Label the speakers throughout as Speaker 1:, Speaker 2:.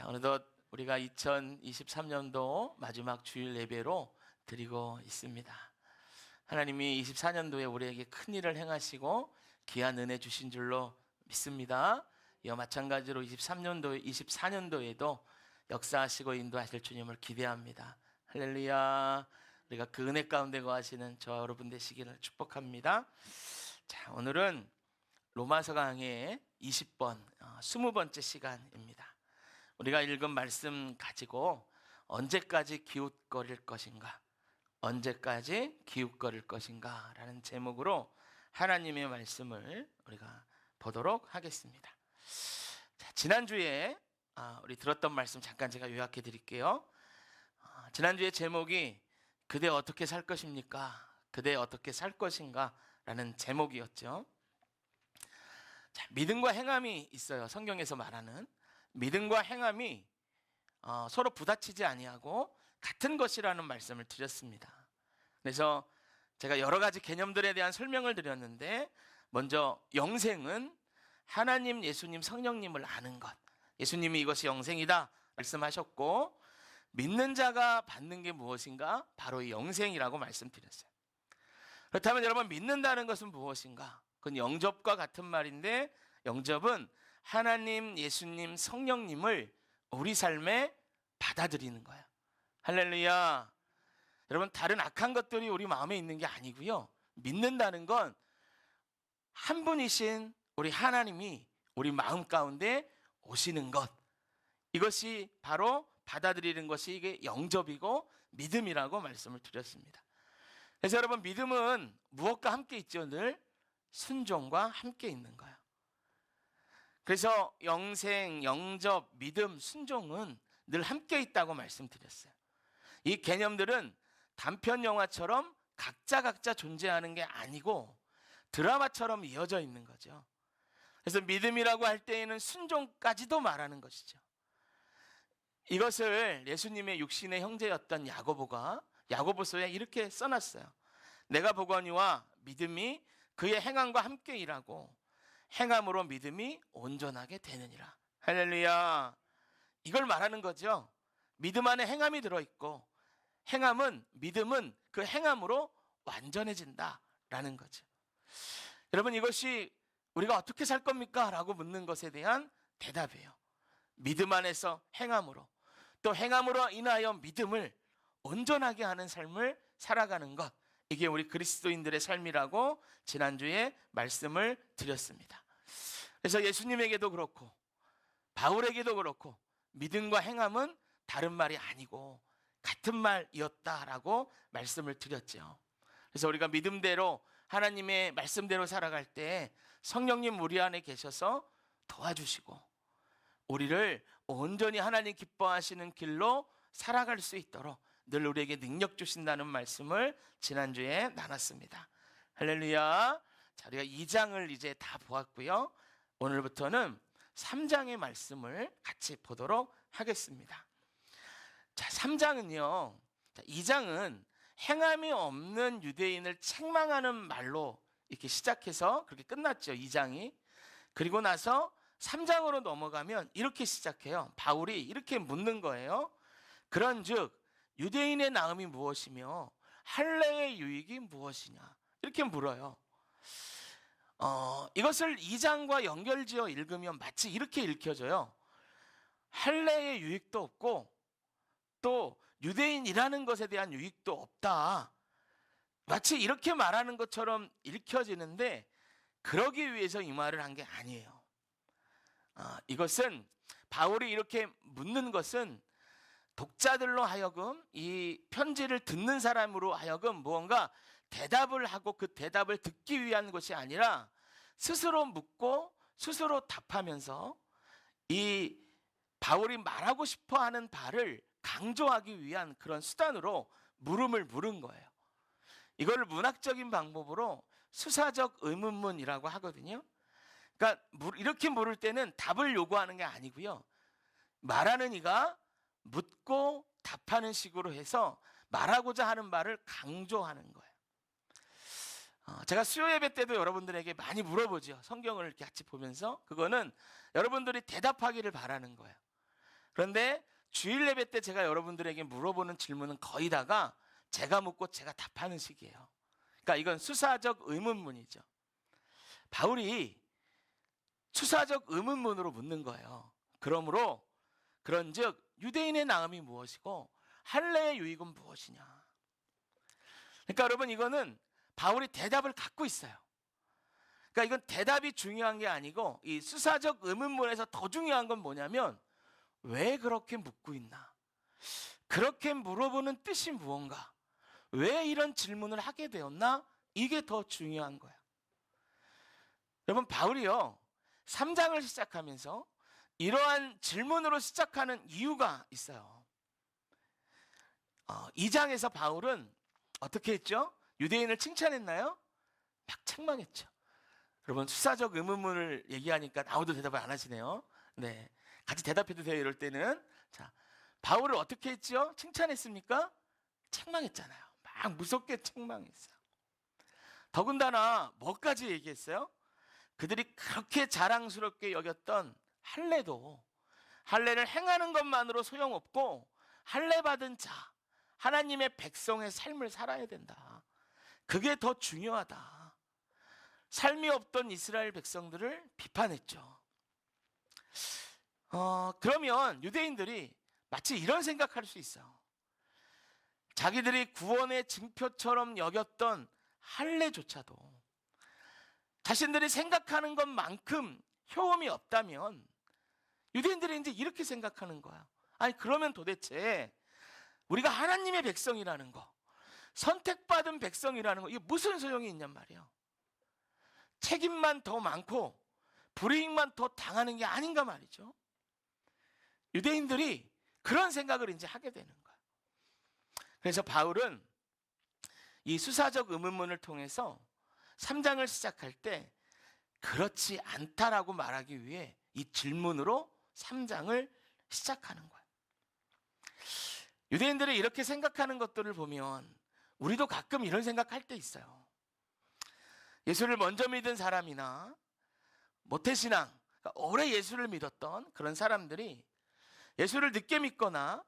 Speaker 1: 어느덧 우리가 2023년도 마지막 주일 예배로 드리고 있습니다. 하나님이 24년도에 우리에게 큰 일을 행하시고 귀한 은혜 주신 줄로 믿습니다. 이와 마찬가지로 24년도에도 역사하시고 인도하실 주님을 기대합니다. 할렐루야. 우리가 그 은혜 가운데 거하시는 저 여러분 되시기를 축복합니다. 자, 오늘은 로마서 강의 20번, 20번째 시간입니다. 우리가 읽은 말씀 가지고 언제까지 기웃거릴 것인가, 언제까지 기웃거릴 것인가 라는 제목으로 하나님의 말씀을 우리가 보도록 하겠습니다. 자, 지난주에 우리 들었던 말씀 잠깐 제가 요약해 드릴게요. 지난주에 제목이 그대 어떻게 살 것입니까? 그대 어떻게 살 것인가 라는 제목이었죠. 자, 믿음과 행함이 있어요. 성경에서 말하는 믿음과 행함이 서로 부딪히지 아니하고 같은 것이라는 말씀을 드렸습니다. 그래서 제가 여러 가지 개념들에 대한 설명을 드렸는데, 먼저 영생은 하나님, 예수님, 성령님을 아는 것, 예수님이 이것이 영생이다 말씀하셨고, 믿는 자가 받는 게 무엇인가? 바로 이 영생이라고 말씀드렸어요. 그렇다면 여러분, 믿는다는 것은 무엇인가? 그건 영접과 같은 말인데, 영접은 하나님, 예수님, 성령님을 우리 삶에 받아들이는 거예요. 할렐루야. 여러분, 다른 악한 것들이 우리 마음에 있는 게 아니고요. 믿는다는 건 한 분이신 우리 하나님이 우리 마음 가운데 오시는 것, 이것이 바로 받아들이는 것이 이게 영접이고 믿음이라고 말씀을 드렸습니다. 그래서 여러분, 믿음은 무엇과 함께 있죠? 늘 순종과 함께 있는 거예요. 그래서 영생, 영접, 믿음, 순종은 늘 함께 있다고 말씀드렸어요. 이 개념들은 단편 영화처럼 각자 존재하는 게 아니고 드라마처럼 이어져 있는 거죠. 그래서 믿음이라고 할 때에는 순종까지도 말하는 것이죠. 이것을 예수님의 육신의 형제였던 야고보가 야고보서에 이렇게 써놨어요. 내가 보거니와 믿음이 그의 행함과 함께 일하고 행함으로 믿음이 온전하게 되느니라. 할렐루야. 이걸 말하는 거죠. 믿음 안에 행함이 들어있고, 믿음은 그 행함으로 완전해진다라는 거죠. 여러분, 이것이 우리가 어떻게 살 겁니까? 라고 묻는 것에 대한 대답이에요. 믿음 안에서 행함으로, 또 행함으로 인하여 믿음을 온전하게 하는 삶을 살아가는 것, 이게 우리 그리스도인들의 삶이라고 지난주에 말씀을 드렸습니다. 그래서 예수님에게도 그렇고 바울에게도 그렇고 믿음과 행함은 다른 말이 아니고 같은 말이었다라고 말씀을 드렸죠. 그래서 우리가 믿음대로 하나님의 말씀대로 살아갈 때 성령님 우리 안에 계셔서 도와주시고 우리를 온전히 하나님 기뻐하시는 길로 살아갈 수 있도록 늘 우리에게 능력 주신다는 말씀을 지난주에 나눴습니다. 할렐루야. 자, 우리가 2장을 이제 다 보았고요. 오늘부터는 3장의 말씀을 같이 보도록 하겠습니다. 자, 3장은요. 2장은 행함이 없는 유대인을 책망하는 말로 이렇게 시작해서 그렇게 끝났죠. 2장이. 그리고 나서 3장으로 넘어가면 이렇게 시작해요. 바울이 이렇게 묻는 거예요. 그런즉 유대인의 나음이 무엇이며 할례의 유익이 무엇이냐, 이렇게 물어요. 이것을 2장과 연결지어 읽으면 마치 이렇게 읽혀져요. 할례의 유익도 없고 또 유대인이라는 것에 대한 유익도 없다, 마치 이렇게 말하는 것처럼 읽혀지는데, 그러기 위해서 이 말을 한 게 아니에요. 이것은 바울이 이렇게 묻는 것은 독자들로 하여금, 이 편지를 듣는 사람으로 하여금 무언가 대답을 하고 그 대답을 듣기 위한 것이 아니라 스스로 묻고 스스로 답하면서 이 바울이 말하고 싶어 하는 바를 강조하기 위한 그런 수단으로 물음을 물은 거예요. 이걸 문학적인 방법으로 수사적 의문문이라고 하거든요. 그러니까 이렇게 물을 때는 답을 요구하는 게 아니고요, 말하는 이가 묻고 답하는 식으로 해서 말하고자 하는 말을 강조하는 거예요. 제가 수요 예배 때도 여러분들에게 많이 물어보죠. 성경을 이렇게 같이 보면서. 그거는 여러분들이 대답하기를 바라는 거예요. 그런데 주일 예배 때 제가 여러분들에게 물어보는 질문은 거의 다가 제가 묻고 제가 답하는 식이에요. 그러니까 이건 수사적 의문문이죠. 바울이 수사적 의문문으로 묻는 거예요. 그러므로 그런즉 유대인의 나음이 무엇이고 할례의 유익은 무엇이냐. 그러니까 여러분, 이거는 바울이 대답을 갖고 있어요. 그러니까 이건 대답이 중요한 게 아니고 이 수사적 의문문에서 더 중요한 건 뭐냐면 왜 그렇게 묻고 있나? 그렇게 물어보는 뜻이 무언가? 왜 이런 질문을 하게 되었나? 이게 더 중요한 거예요. 여러분, 바울이요 3장을 시작하면서 이러한 질문으로 시작하는 이유가 있어요. 2장에서 바울은 어떻게 했죠? 유대인을 칭찬했나요? 막 책망했죠. 여러분, 수사적 의문문을 얘기하니까 아무도 대답을 안 하시네요. 네, 같이 대답해도 돼요. 이럴 때는. 자, 바울을 어떻게 했죠? 칭찬했습니까? 책망했잖아요. 막 무섭게 책망했어요. 더군다나 뭐까지 얘기했어요? 그들이 그렇게 자랑스럽게 여겼던 할례도, 할례를 행하는 것만으로 소용없고 할례 받은 자, 하나님의 백성의 삶을 살아야 된다. 그게 더 중요하다. 삶이 없던 이스라엘 백성들을 비판했죠. 그러면 유대인들이 마치 이런 생각할 수 있어요. 자기들이 구원의 징표처럼 여겼던 할례조차도 자신들이 생각하는 것만큼 효험이 없다면 유대인들이 이제 이렇게 생각하는 거야. 아니, 그러면 도대체 우리가 하나님의 백성이라는 거, 선택받은 백성이라는 거, 이게 무슨 소용이 있냔 말이에요. 책임만 더 많고 불이익만 더 당하는 게 아닌가 말이죠. 유대인들이 그런 생각을 이제 하게 되는 거예요. 그래서 바울은 이 수사적 의문문을 통해서 3장을 시작할 때 그렇지 않다라고 말하기 위해 이 질문으로 3장을 시작하는 거예요. 유대인들이 이렇게 생각하는 것들을 보면 우리도 가끔 이런 생각할 때 있어요. 예수를 먼저 믿은 사람이나 모태신앙, 그러니까 오래 예수를 믿었던 그런 사람들이 예수를 늦게 믿거나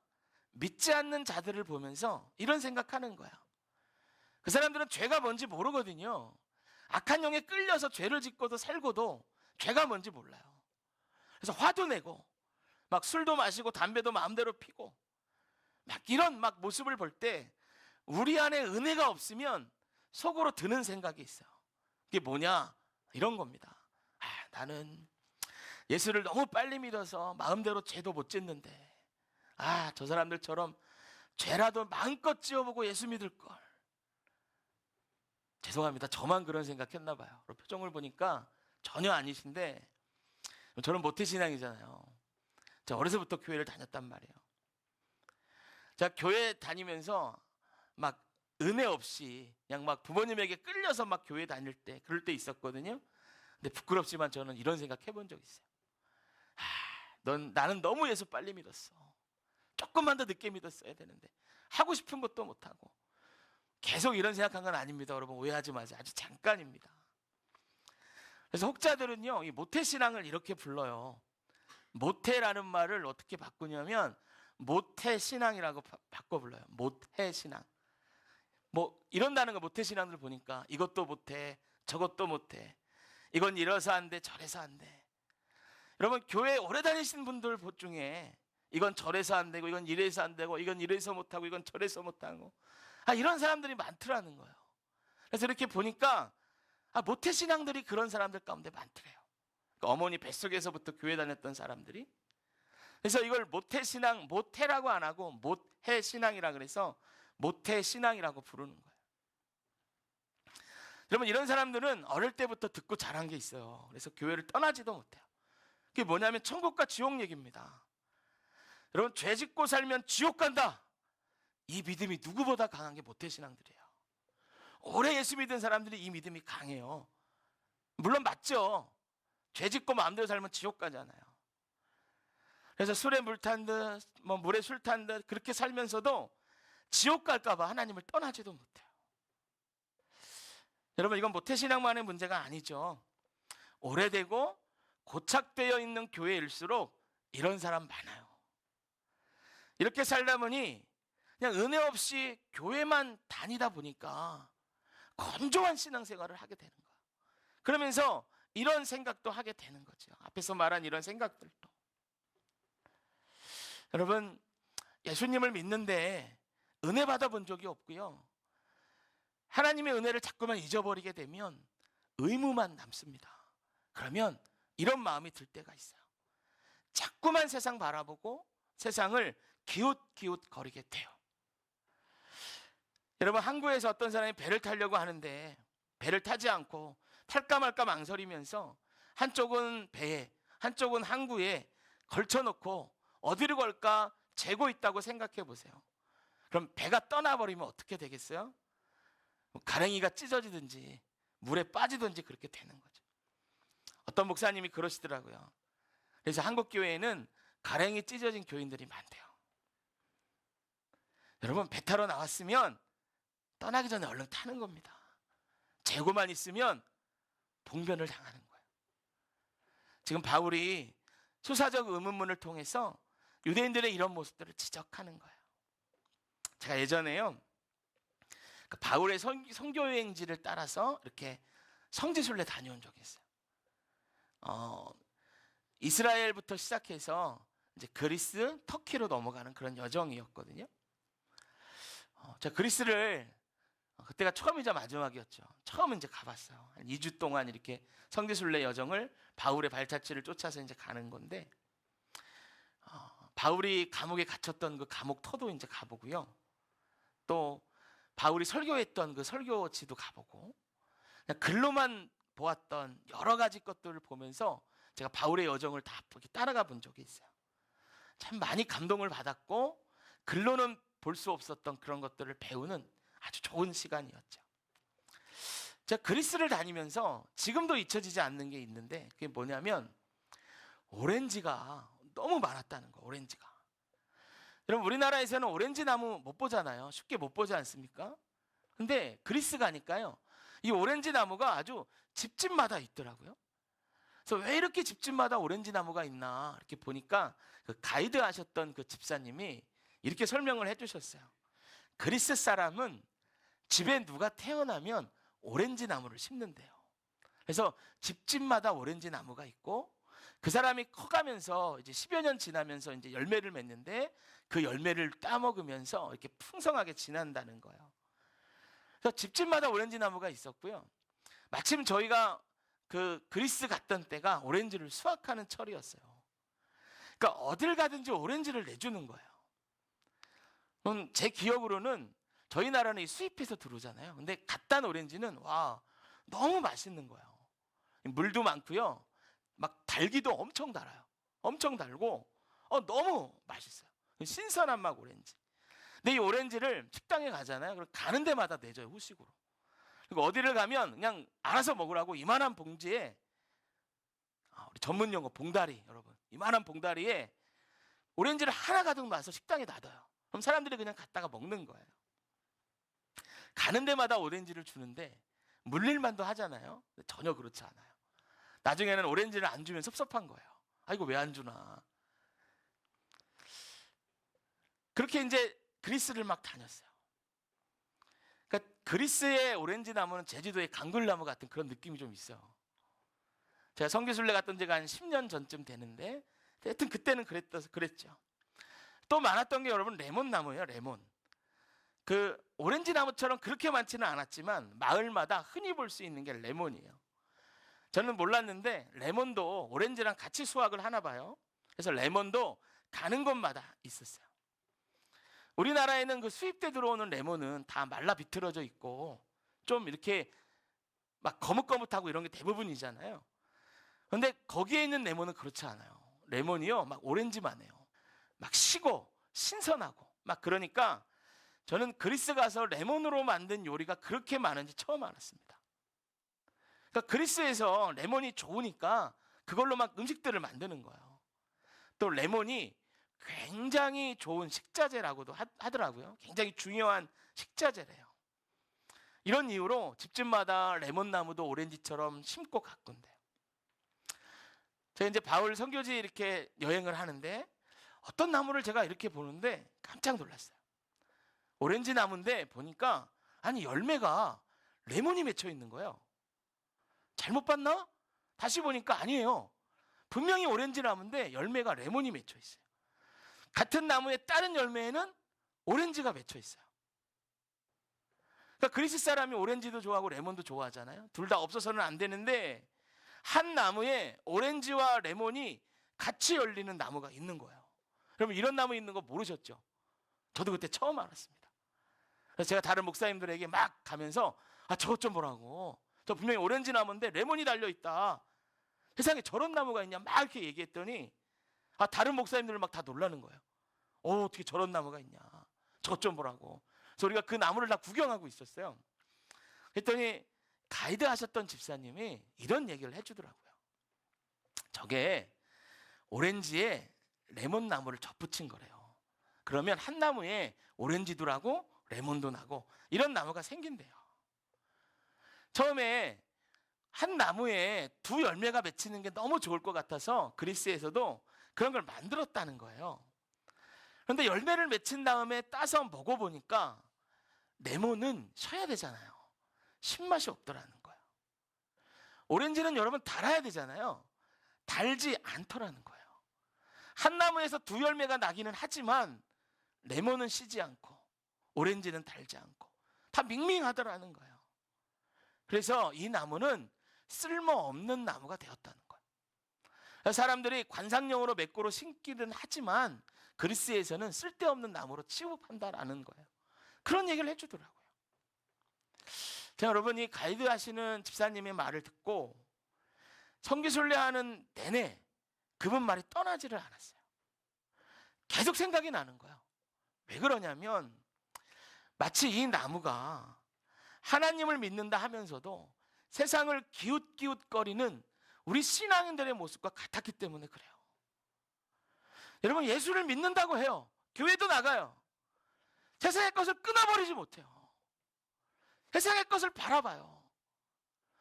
Speaker 1: 믿지 않는 자들을 보면서 이런 생각하는 거야. 그 사람들은 죄가 뭔지 모르거든요. 악한 영에 끌려서 죄를 짓고도 살고도 죄가 뭔지 몰라요. 그래서 화도 내고 막 술도 마시고 담배도 마음대로 피고 막 이런 막 모습을 볼 때 우리 안에 은혜가 없으면 속으로 드는 생각이 있어요. 이게 뭐냐? 이런 겁니다. 나는 예수를 너무 빨리 믿어서 마음대로 죄도 못 짓는데 저 사람들처럼 죄라도 마음껏 지어보고 예수 믿을 걸. 죄송합니다. 저만 그런 생각했나 봐요. 표정을 보니까 전혀 아니신데 저는 모태신앙이잖아요. 제가 어려서부터 교회를 다녔단 말이에요. 제가 교회 다니면서 막 은혜 없이 그냥 막 부모님에게 끌려서 막 교회 다닐 때 그럴 때 있었거든요. 근데 부끄럽지만 저는 이런 생각 해본 적 있어요. 나는 너무 예수 빨리 믿었어. 조금만 더 늦게 믿었어야 되는데 하고 싶은 것도 못하고. 계속 이런 생각한 건 아닙니다. 여러분, 오해하지 마세요. 아주 잠깐입니다. 그래서 혹자들은요 이 모태신앙을 이렇게 불러요. 모태라는 말을 어떻게 바꾸냐면 모태신앙이라고 바꿔 불러요. 모태신앙. 뭐 이런다는 거. 모태신앙들 보니까 이것도 못해 저것도 못해, 이건 이래서 안 돼 저래서 안 돼. 여러분, 교회 오래 다니신 분들 중에 이건 저래서 안 되고 이건 이래서 안 되고 이건 이래서 못하고 이건 저래서 못하고 이런 사람들이 많더라는 거예요. 그래서 이렇게 보니까 모태신앙들이 그런 사람들 가운데 많더래요. 그러니까 어머니 뱃속에서부터 교회 다녔던 사람들이. 그래서 이걸 모태신앙, 모태라고 안 하고 모태신앙이라 그래서 모태신앙이라고 부르는 거예요. 여러분, 이런 사람들은 어릴 때부터 듣고 자란 게 있어요. 그래서 교회를 떠나지도 못해요. 그게 뭐냐면 천국과 지옥 얘기입니다. 여러분, 죄 짓고 살면 지옥 간다. 이 믿음이 누구보다 강한 게 모태신앙들이에요. 오래 예수 믿은 사람들이 이 믿음이 강해요. 물론 맞죠. 죄 짓고 마음대로 살면 지옥 가잖아요. 그래서 술에 물 탄 듯, 물에 술 탄 듯 그렇게 살면서도 지옥 갈까 봐 하나님을 떠나지도 못해요. 여러분, 이건 모태신앙만의 문제가 아니죠. 오래되고 고착되어 있는 교회일수록 이런 사람 많아요. 이렇게 살다 보니 그냥 은혜 없이 교회만 다니다 보니까 건조한 신앙생활을 하게 되는 거예요. 그러면서 이런 생각도 하게 되는 거죠. 앞에서 말한 이런 생각들도. 여러분, 예수님을 믿는데 은혜 받아본 적이 없고요. 하나님의 은혜를 자꾸만 잊어버리게 되면 의무만 남습니다. 그러면 이런 마음이 들 때가 있어요. 자꾸만 세상 바라보고 세상을 기웃기웃 거리게 돼요. 여러분, 항구에서 어떤 사람이 배를 타려고 하는데 배를 타지 않고 탈까 말까 망설이면서 한쪽은 배에 한쪽은 항구에 걸쳐놓고 어디를 걸까 재고 있다고 생각해 보세요. 그럼 배가 떠나버리면 어떻게 되겠어요? 가랭이가 찢어지든지 물에 빠지든지 그렇게 되는 거죠. 어떤 목사님이 그러시더라고요. 그래서 한국 교회에는 가랭이 찢어진 교인들이 많대요. 여러분, 배 타러 나왔으면 떠나기 전에 얼른 타는 겁니다. 재고만 있으면 봉변을 당하는 거예요. 지금 바울이 수사적 의문문을 통해서 유대인들의 이런 모습들을 지적하는 거예요. 제가 예전에요, 바울의 선교 여행지를 따라서 이렇게 성지순례 다녀온 적이 있어요. 이스라엘부터 시작해서 이제 그리스, 터키로 넘어가는 그런 여정이었거든요. 제가 그리스를 그때가 처음이자 마지막이었죠. 처음 이제 가봤어요. 한 2주 동안 이렇게 성지순례 여정을 바울의 발자취를 쫓아서 이제 가는 건데, 바울이 감옥에 갇혔던 그 감옥 터도 이제 가보고요. 또 바울이 설교했던 그 설교지도 가보고, 그냥 글로만 보았던 여러 가지 것들을 보면서 제가 바울의 여정을 다 따라가 본 적이 있어요. 참 많이 감동을 받았고 글로는 볼 수 없었던 그런 것들을 배우는 아주 좋은 시간이었죠. 제가 그리스를 다니면서 지금도 잊혀지지 않는 게 있는데, 그게 뭐냐면 오렌지가 너무 많았다는 거. 오렌지가. 여러분, 우리나라에서는 오렌지 나무 못 보잖아요. 쉽게 못 보지 않습니까? 근데 그리스 가니까요, 이 오렌지 나무가 아주 집집마다 있더라고요. 그래서 왜 이렇게 집집마다 오렌지 나무가 있나 이렇게 보니까 그 가이드 하셨던 그 집사님이 이렇게 설명을 해주셨어요. 그리스 사람은 집에 누가 태어나면 오렌지 나무를 심는데요. 그래서 집집마다 오렌지 나무가 있고, 그 사람이 커가면서 이제 10여 년 지나면서 이제 열매를 맺는데 그 열매를 따먹으면서 이렇게 풍성하게 지난다는 거예요. 그래서 집집마다 오렌지 나무가 있었고요. 마침 저희가 그 그리스 갔던 때가 오렌지를 수확하는 철이었어요. 그러니까 어딜 가든지 오렌지를 내주는 거예요. 제 기억으로는 저희 나라는 수입해서 들어오잖아요. 근데 갖다 놓은 오렌지는 와, 너무 맛있는 거예요. 물도 많고요. 막 달기도 엄청 달아요. 엄청 달고 너무 맛있어요. 신선한 맛 오렌지. 근데 이 오렌지를 식당에 가잖아요. 그럼 가는 데마다 내줘요, 후식으로. 그리고 어디를 가면 그냥 알아서 먹으라고 이만한 봉지에, 우리 전문 용어 봉다리, 여러분, 이만한 봉다리에 오렌지를 하나 가득 놔서 식당에 놔둬요. 그럼 사람들이 그냥 갖다가 먹는 거예요. 가는 데마다 오렌지를 주는데 물릴만도 하잖아요. 전혀 그렇지 않아요. 나중에는 오렌지를 안 주면 섭섭한 거예요. 아, 이거 왜 안 주나. 그렇게 이제 그리스를 막 다녔어요. 그러니까 그리스의 오렌지 나무는 제주도의 강귤나무 같은 그런 느낌이 좀 있어요. 제가 성지순례 갔던 지가 한 10년 전쯤 되는데, 하여튼 그때는 그랬죠. 또 많았던 게 여러분 레몬나무예요. 레몬. 그 오렌지 나무처럼 그렇게 많지는 않았지만 마을마다 흔히 볼 수 있는 게 레몬이에요. 저는 몰랐는데 레몬도 오렌지랑 같이 수확을 하나 봐요. 그래서 레몬도 가는 곳마다 있었어요. 우리나라에는 그 수입돼 들어오는 레몬은 다 말라 비틀어져 있고 좀 이렇게 막 거뭇거뭇하고 이런 게 대부분이잖아요. 근데 거기에 있는 레몬은 그렇지 않아요. 레몬이요, 막 오렌지만 해요. 막 시고 신선하고 막. 그러니까 저는 그리스 가서 레몬으로 만든 요리가 그렇게 많은지 처음 알았습니다. 그러니까 그리스에서 레몬이 좋으니까 그걸로 막 음식들을 만드는 거예요. 또 레몬이 굉장히 좋은 식자재라고도 하더라고요. 굉장히 중요한 식자재래요. 이런 이유로 집집마다 레몬나무도 오렌지처럼 심고 가꾼대요. 제가 이제 바울 선교지 이렇게 여행을 하는데 어떤 나무를 제가 이렇게 보는데 깜짝 놀랐어요. 오렌지 나무인데 보니까 아니 열매가 레몬이 맺혀 있는 거예요. 잘못 봤나? 다시 보니까 아니에요. 분명히 오렌지 나무인데 열매가 레몬이 맺혀 있어요. 같은 나무의 다른 열매에는 오렌지가 맺혀 있어요. 그러니까 그리스 사람이 오렌지도 좋아하고 레몬도 좋아하잖아요. 둘 다 없어서는 안 되는데 한 나무에 오렌지와 레몬이 같이 열리는 나무가 있는 거예요. 여러분 이런 나무 있는 거 모르셨죠? 저도 그때 처음 알았습니다. 그래서 제가 다른 목사님들에게 막 가면서 저것 좀 보라고. 저 분명히 오렌지 나무인데 레몬이 달려있다. 세상에 저런 나무가 있냐 막 이렇게 얘기했더니 다른 목사님들은 막 다 놀라는 거예요. 어떻게 저런 나무가 있냐. 저것 좀 보라고. 그래서 우리가 그 나무를 다 구경하고 있었어요. 그랬더니 가이드 하셨던 집사님이 이런 얘기를 해주더라고요. 저게 오렌지에 레몬 나무를 접붙인 거래요. 그러면 한 나무에 오렌지도 나고 레몬도 나고 이런 나무가 생긴대요. 처음에 한 나무에 두 열매가 맺히는 게 너무 좋을 것 같아서 그리스에서도 그런 걸 만들었다는 거예요. 그런데 열매를 맺힌 다음에 따서 먹어보니까 레몬은 쉬어야 되잖아요. 신맛이 없더라는 거예요. 오렌지는 여러분 달아야 되잖아요. 달지 않더라는 거예요. 한 나무에서 두 열매가 나기는 하지만 레몬은 쉬지 않고 오렌지는 달지 않고 다 밍밍하더라는 거예요. 그래서 이 나무는 쓸모없는 나무가 되었다는 거예요. 사람들이 관상용으로 맺고로 심기는 하지만 그리스에서는 쓸데없는 나무로 취급한다라는 거예요. 그런 얘기를 해주더라고요. 제가 여러분이 가이드 하시는 집사님의 말을 듣고 성기순례하는 내내 그분 말이 떠나지를 않았어요. 계속 생각이 나는 거예요. 왜 그러냐면 마치 이 나무가 하나님을 믿는다 하면서도 세상을 기웃기웃거리는 우리 신앙인들의 모습과 같았기 때문에 그래요. 여러분 예수를 믿는다고 해요. 교회도 나가요. 세상의 것을 끊어버리지 못해요. 세상의 것을 바라봐요.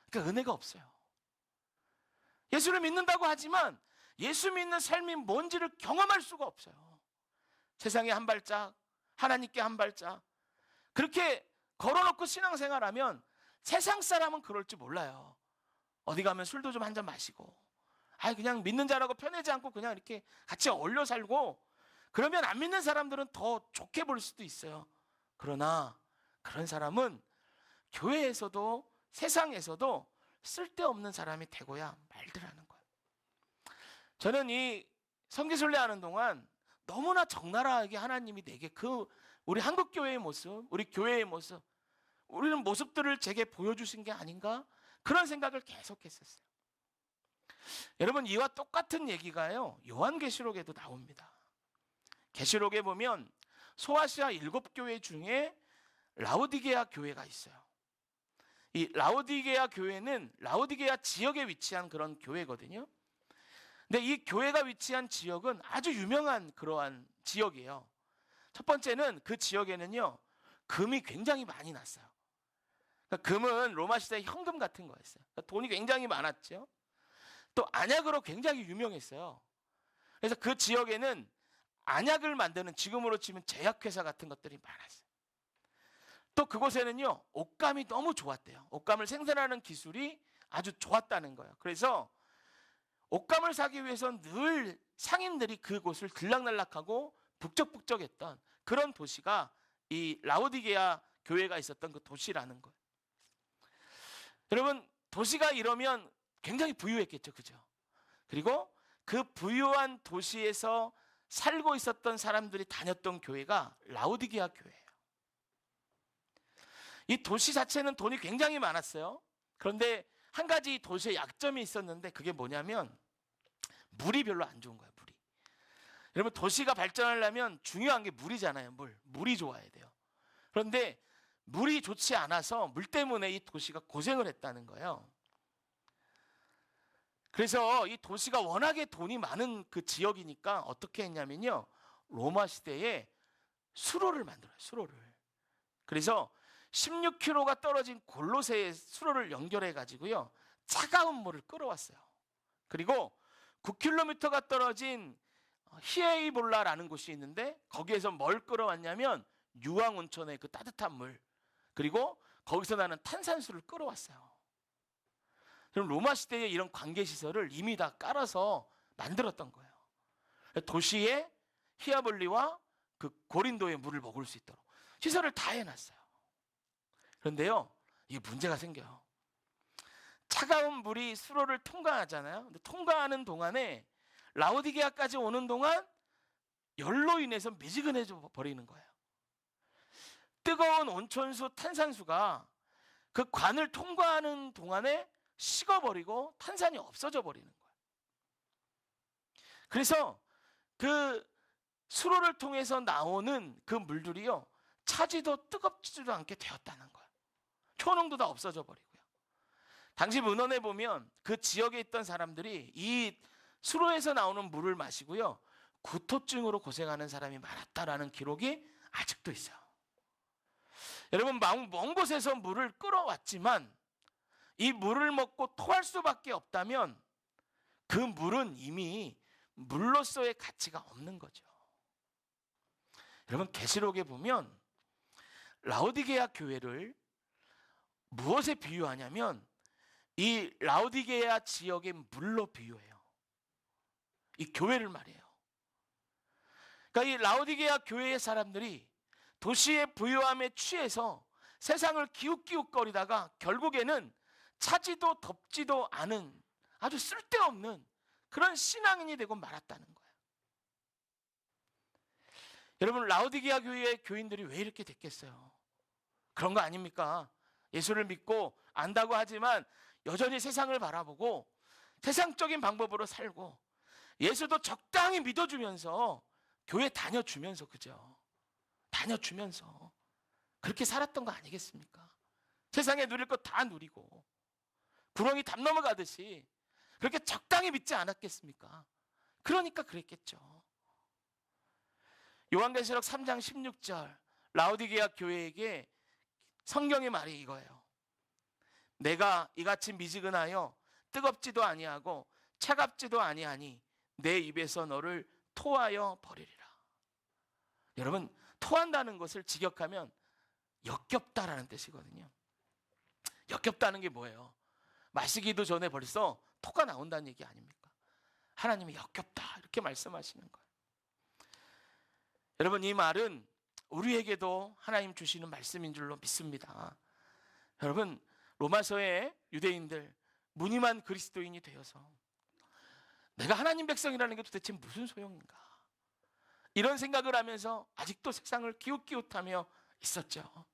Speaker 1: 그러니까 은혜가 없어요. 예수를 믿는다고 하지만 예수 믿는 삶이 뭔지를 경험할 수가 없어요. 세상에 한 발짝, 하나님께 한 발짝 그렇게 걸어놓고 신앙생활하면 세상 사람은 그럴 줄 몰라요. 어디 가면 술도 좀 한 잔 마시고 그냥 믿는 자라고 편하지 않고 그냥 이렇게 같이 어울려 살고 그러면 안 믿는 사람들은 더 좋게 볼 수도 있어요. 그러나 그런 사람은 교회에서도 세상에서도 쓸데없는 사람이 되고야 말더라는 거예요. 저는 이 성기순례 하는 동안 너무나 적나라하게 하나님이 내게 우리 한국교회의 모습, 우리 교회의 모습, 우리는 모습들을 제게 보여주신 게 아닌가? 그런 생각을 계속했었어요. 여러분 이와 똑같은 얘기가요 요한계시록에도 나옵니다. 계시록에 보면 소아시아 7교회 중에 라오디게아 교회가 있어요. 이 라오디게아 교회는 라오디게아 지역에 위치한 그런 교회거든요. 근데 이 교회가 위치한 지역은 아주 유명한 그러한 지역이에요. 첫 번째는 그 지역에는요 금이 굉장히 많이 났어요. 그러니까 금은 로마 시대의 현금 같은 거였어요. 그러니까 돈이 굉장히 많았죠. 또 안약으로 굉장히 유명했어요. 그래서 그 지역에는 안약을 만드는 지금으로 치면 제약회사 같은 것들이 많았어요. 또 그곳에는요 옷감이 너무 좋았대요. 옷감을 생산하는 기술이 아주 좋았다는 거예요. 그래서 옷감을 사기 위해서 늘 상인들이 그곳을 들락날락하고 북적북적했던 그런 도시가 이 라오디게아 교회가 있었던 그 도시라는 거예요. 여러분 도시가 이러면 굉장히 부유했겠죠, 그죠? 그리고 그 부유한 도시에서 살고 있었던 사람들이 다녔던 교회가 라오디게아 교회예요. 이 도시 자체는 돈이 굉장히 많았어요. 그런데 한 가지 이 도시의 약점이 있었는데 그게 뭐냐면 물이 별로 안 좋은 거예요. 물이. 여러분 도시가 발전하려면 중요한 게 물이잖아요. 물이 좋아야 돼요. 그런데 물이 좋지 않아서 물 때문에 이 도시가 고생을 했다는 거예요. 그래서 이 도시가 워낙에 돈이 많은 그 지역이니까 어떻게 했냐면요 로마 시대에 수로를 만들어요. 수로를. 그래서 16km가 떨어진 골로새에 수로를 연결해 가지고요 차가운 물을 끌어왔어요. 그리고 9km가 떨어진 히에이볼라라는 곳이 있는데 거기에서 뭘 끌어왔냐면 유황온천의 그 따뜻한 물, 그리고 거기서 나는 탄산수를 끌어왔어요. 그럼 로마 시대에 이런 관계시설을 이미 다 깔아서 만들었던 거예요. 도시에 히아볼리와 그 고린도의 물을 먹을 수 있도록 시설을 다 해놨어요. 그런데요, 이게 문제가 생겨요. 차가운 물이 수로를 통과하잖아요. 근데 통과하는 동안에 라오디게아까지 오는 동안 열로 인해서 미지근해져 버리는 거예요. 뜨거운 온천수 탄산수가 그 관을 통과하는 동안에 식어버리고 탄산이 없어져 버리는 거예요. 그래서 그 수로를 통해서 나오는 그 물들이요, 차지도 뜨겁지도 않게 되었다는 거예요. 초농도 다 없어져 버리고요. 당시 문헌에 보면 그 지역에 있던 사람들이 이 수로에서 나오는 물을 마시고요, 구토증으로 고생하는 사람이 많았다라는 기록이 아직도 있어요. 여러분, 먼 곳에서 물을 끌어왔지만 이 물을 먹고 토할 수밖에 없다면 그 물은 이미 물로서의 가치가 없는 거죠. 여러분, 계시록에 보면 라오디게아 교회를 무엇에 비유하냐면 이 라오디게아 지역의 물로 비유해요. 이 교회를 말이에요. 그러니까 이 라오디게아 교회의 사람들이 도시의 부유함에 취해서 세상을 기웃기웃거리다가 결국에는 차지도 덥지도 않은 아주 쓸데없는 그런 신앙인이 되고 말았다는 거예요. 여러분, 라오디게아 교회의 교인들이 왜 이렇게 됐겠어요? 그런 거 아닙니까? 예수를 믿고 안다고 하지만 여전히 세상을 바라보고 세상적인 방법으로 살고 예수도 적당히 믿어주면서 교회 다녀주면서, 그죠? 다녀주면서 그렇게 살았던 거 아니겠습니까? 세상에 누릴 것 다 누리고 구렁이 담 넘어가듯이 그렇게 적당히 믿지 않았겠습니까? 그러니까 그랬겠죠. 요한계시록 3장 16절 라오디게아 교회에게 성경의 말이 이거예요. 내가 이같이 미지근하여 뜨겁지도 아니하고 차갑지도 아니하니 내 입에서 너를 토하여 버리리라. 여러분, 토한다는 것을 직역하면 역겹다라는 뜻이거든요. 역겹다는 게 뭐예요? 마시기도 전에 벌써 토가 나온다는 얘기 아닙니까? 하나님이 역겹다 이렇게 말씀하시는 거예요. 여러분, 이 말은 우리에게도 하나님 주시는 말씀인 줄로 믿습니다. 여러분, 로마서의 유대인들 무늬만 그리스도인이 되어서 내가 하나님 백성이라는 게 도대체 무슨 소용인가, 이런 생각을 하면서 아직도 세상을 기웃기웃하며 있었죠.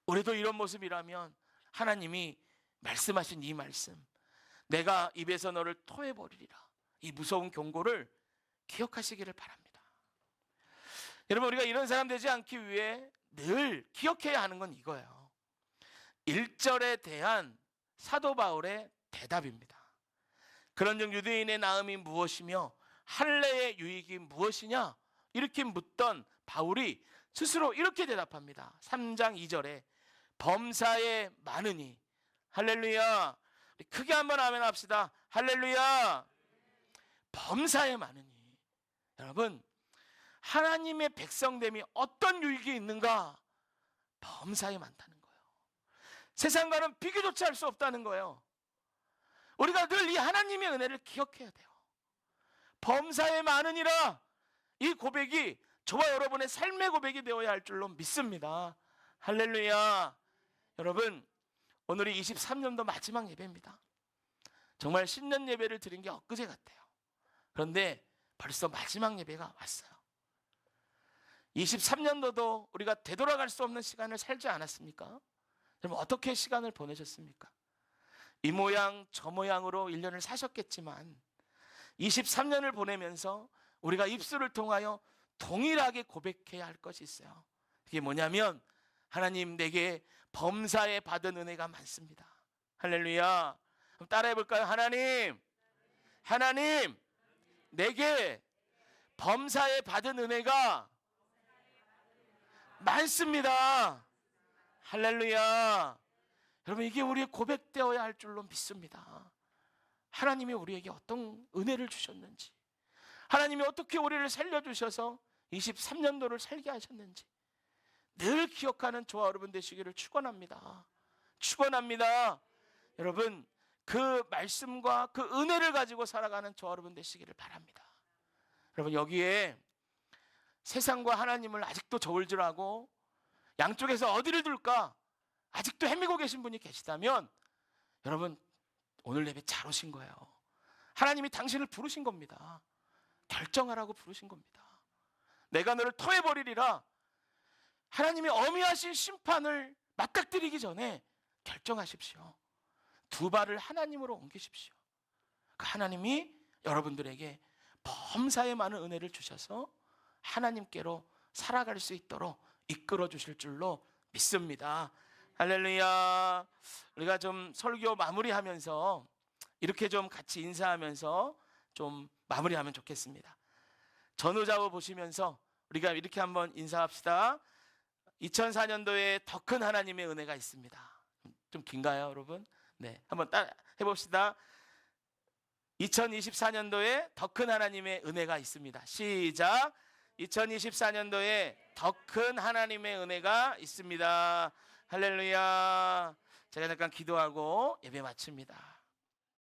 Speaker 1: 우리도 이런 모습이라면 하나님이 말씀하신 이 말씀, 내가 입에서 너를 토해버리리라, 이 무서운 경고를 기억하시기를 바랍니다. 여러분, 우리가 이런 사람 되지 않기 위해 늘 기억해야 하는 건 이거예요. 1절에 대한 사도 바울의 대답입니다. 그런즉 유대인의 나음이 무엇이며 할례의 유익이 무엇이냐, 이렇게 묻던 바울이 스스로 이렇게 대답합니다. 3장 2절에 범사에 많으니, 할렐루야, 우리 크게 한번 아멘 합시다. 할렐루야. 범사에 많으니, 여러분, 하나님의 백성됨이 어떤 유익이 있는가? 범사에 많다는 거예요. 세상과는 비교조차 할 수 없다는 거예요. 우리가 늘 이 하나님의 은혜를 기억해야 돼요. 범사에 많으니라, 이 고백이 저와 여러분의 삶의 고백이 되어야 할 줄로 믿습니다. 할렐루야. 여러분, 오늘이 23년도 마지막 예배입니다. 정말 신년 예배를 드린 게 엊그제 같아요. 그런데 벌써 마지막 예배가 왔어요. 23년도도 우리가 되돌아갈 수 없는 시간을 살지 않았습니까? 여러분, 어떻게 시간을 보내셨습니까? 이 모양 저 모양으로 1년을 사셨겠지만 23년을 보내면서 우리가 입술을 통하여 동일하게 고백해야 할 것이 있어요. 그게 뭐냐면, 하나님, 내게 범사에 받은 은혜가 많습니다. 할렐루야. 그럼 따라해 볼까요? 하나님, 하나님, 내게 범사에 받은 은혜가 많습니다. 할렐루야. 여러분, 이게 우리의 고백되어야 할 줄로 믿습니다. 하나님이 우리에게 어떤 은혜를 주셨는지, 하나님이 어떻게 우리를 살려주셔서 23년도를 살게 하셨는지 늘 기억하는 저와 여러분 되시기를 축원합니다. 축원합니다. 여러분, 그 말씀과 그 은혜를 가지고 살아가는 저와 여러분 되시기를 바랍니다. 여러분, 여기에 세상과 하나님을 아직도 저울질하고 양쪽에서 어디를 둘까 아직도 헤매고 계신 분이 계시다면 여러분, 오늘 예배 잘 오신 거예요. 하나님이 당신을 부르신 겁니다. 결정하라고 부르신 겁니다. 내가 너를 토해버리리라. 하나님이 어미하신 심판을 맞닥뜨리기 전에 결정하십시오. 두 발을 하나님으로 옮기십시오. 그 하나님이 여러분들에게 범사에 많은 은혜를 주셔서 하나님께로 살아갈 수 있도록 이끌어 주실 줄로 믿습니다. 할렐루야. 우리가 좀 설교 마무리하면서 이렇게 좀 같이 인사하면서 좀 마무리하면 좋겠습니다. 전후좌우 보시면서 우리가 이렇게 한번 인사합시다. 2004년도에 더 큰 하나님의 은혜가 있습니다. 좀 긴가요, 여러분? 네, 한번 따라 해봅시다. 2024년도에 더 큰 하나님의 은혜가 있습니다. 시작. 2024년도에 더 큰 하나님의 은혜가 있습니다. 할렐루야. 제가 잠깐 기도하고 예배 마칩니다.